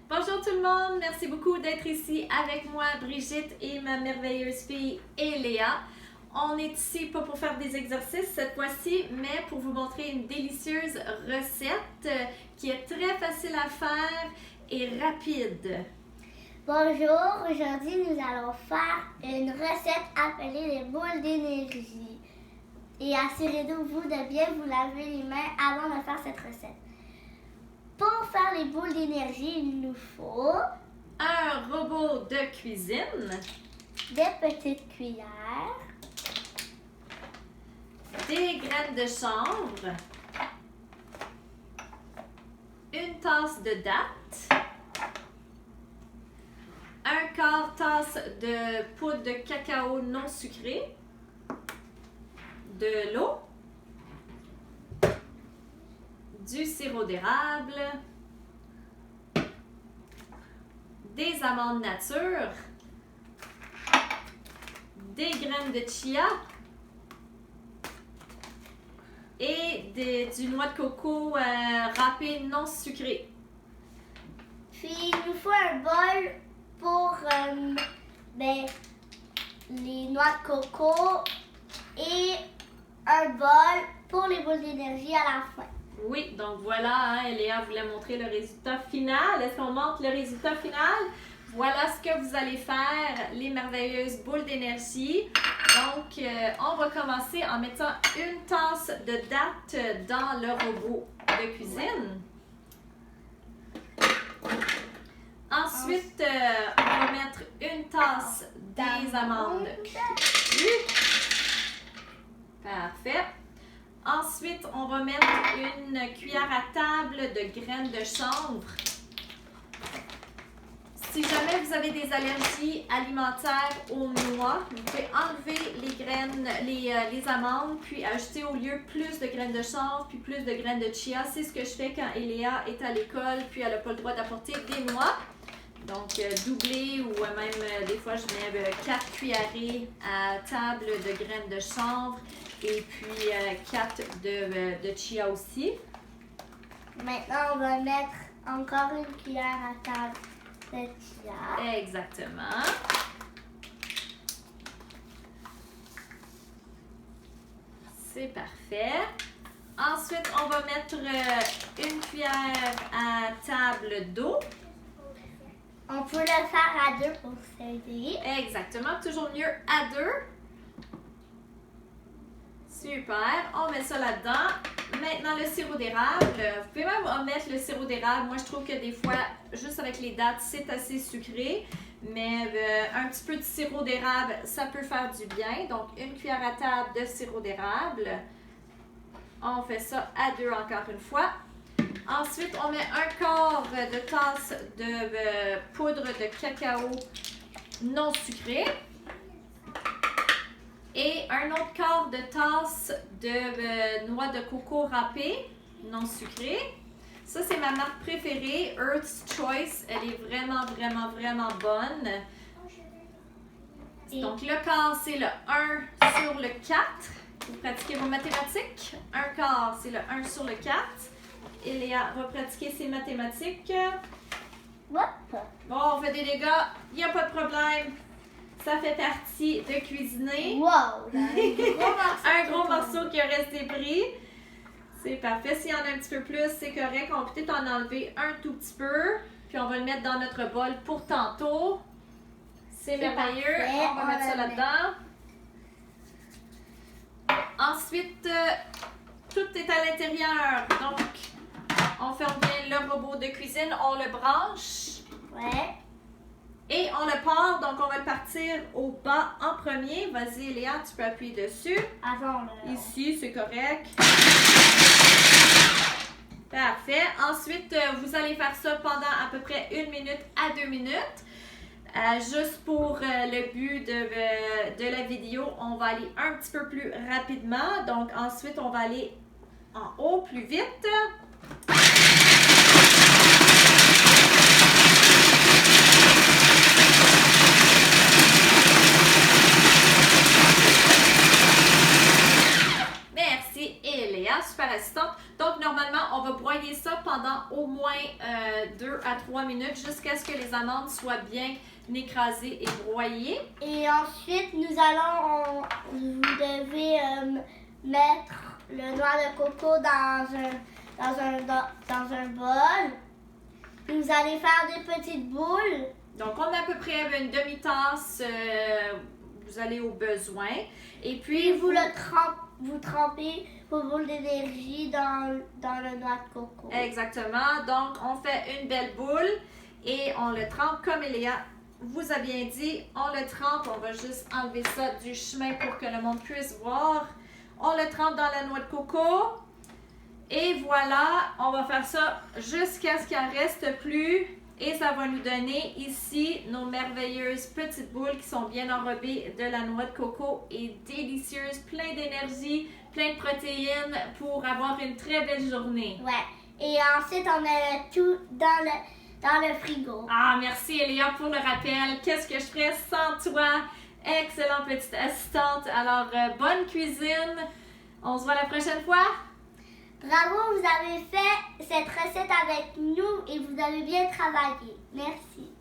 Bonjour tout le monde, merci beaucoup d'être ici avec moi, Brigitte et ma merveilleuse fille Eléa. On est ici pas pour faire des exercices cette fois-ci, mais pour vous montrer une délicieuse recette qui est très facile à faire et rapide. Bonjour, aujourd'hui nous allons faire une recette appelée les boules d'énergie. Et assurez-vous de bien vous laver les mains avant de faire cette recette. Pour faire les boules d'énergie, il nous faut Un robot de cuisine, des petites cuillères, des graines de chanvre, une tasse de dattes, un quart tasse de poudre de cacao non sucrée, de l'eau, du sirop d'érable, des amandes nature, des graines de chia et du noix de coco râpé non sucré. puis il nous faut un bol pour les noix de coco et un bol pour les boules d'énergie à la fin. Oui, donc voilà, Eléa voulait montrer le résultat final. Est-ce qu'on montre le résultat final? Voilà ce que vous allez faire, les merveilleuses boules d'énergie. Donc, on va commencer en mettant une tasse de dattes dans le robot de cuisine. Ensuite, on va mettre une tasse des amandes cuites. Parfait. Ensuite, on va mettre une cuillère à table de graines de chanvre. Si jamais vous avez des allergies alimentaires aux noix, vous pouvez enlever les graines, les amandes, puis ajouter au lieu plus de graines de chanvre, puis plus de graines de chia. C'est ce que je fais quand Eléa est à l'école, puis elle n'a pas le droit d'apporter des noix. Donc, doubler ou même des fois, je mets 4 cuillerées à table de graines de chanvre et puis 4 de chia aussi. Maintenant, on va mettre encore une cuillère à table de chia. Exactement. C'est parfait. Ensuite, on va mettre une cuillère à table d'eau. On peut le faire à deux pour s'aider. Exactement, toujours mieux à deux. Super, on met ça là-dedans. Maintenant, le sirop d'érable. Vous pouvez même omettre le sirop d'érable. Moi, je trouve que des fois, juste avec les dattes, c'est assez sucré. Mais un petit peu de sirop d'érable, ça peut faire du bien. Donc, une cuillère à table de sirop d'érable. On fait ça à deux encore une fois. Ensuite, on met un quart de tasse de poudre de cacao non sucré. Et un autre quart de tasse de noix de coco râpée non sucrée. Ça, c'est ma marque préférée, Earth's Choice. Elle est vraiment, vraiment, vraiment bonne. Donc, le quart, c'est le 1 sur le 4. Vous pratiquez vos mathématiques. Un quart, c'est le 1 sur le 4. Eléa va pratiquer ses mathématiques. Hop. Bon, on fait des dégâts, il n'y a pas de problème. Ça fait partie de cuisiner. Wow! Un gros morceau qui a resté pris. C'est parfait. S'il y en a un petit peu plus, c'est correct. On peut peut-être en enlever un tout petit peu. Puis on va le mettre dans notre bol pour tantôt. C'est merveilleux. Parfait. On va mettre ça là-dedans. Ensuite, tout est à l'intérieur. Donc, on ferme bien le robot de cuisine. On le branche. Ouais. Et on le part, donc on va le partir au bas en premier. Vas-y, Léa, tu peux appuyer dessus. Avant le... Ici, c'est correct. Parfait. Ensuite, vous allez faire ça pendant à peu près 1 minute à 2 minutes. Juste pour le but de la vidéo, on va aller un petit peu plus rapidement. Donc, ensuite, on va aller en haut plus vite. super assistante. Donc, normalement, on va broyer ça pendant au moins 2 à 3 minutes jusqu'à ce que les amandes soient bien écrasées et broyées. Et ensuite, vous devez mettre le noix de coco dans un bol. Vous allez faire des petites boules. Donc, on a à peu près une demi-tasse, vous allez au besoin. Et puis, Vous trempez vos boules d'énergie dans le noix de coco. Exactement. Donc, on fait une belle boule et on le trempe comme Eléa vous a bien dit. On le trempe. On va juste enlever ça du chemin pour que le monde puisse voir. On le trempe dans la noix de coco. Et voilà, on va faire ça jusqu'à ce qu'il en reste plus. Et ça va nous donner ici nos merveilleuses petites boules qui sont bien enrobées de la noix de coco et délicieuses, plein d'énergie, plein de protéines pour avoir une très belle journée. Ouais. Et ensuite, on met tout dans le frigo. Ah, merci Eléa pour le rappel. Qu'est-ce que je ferais sans toi? Excellente petite assistante. Alors, bonne cuisine. On se voit la prochaine fois. Bravo, vous avez fait cette recette avec nous et vous avez bien travaillé. Merci.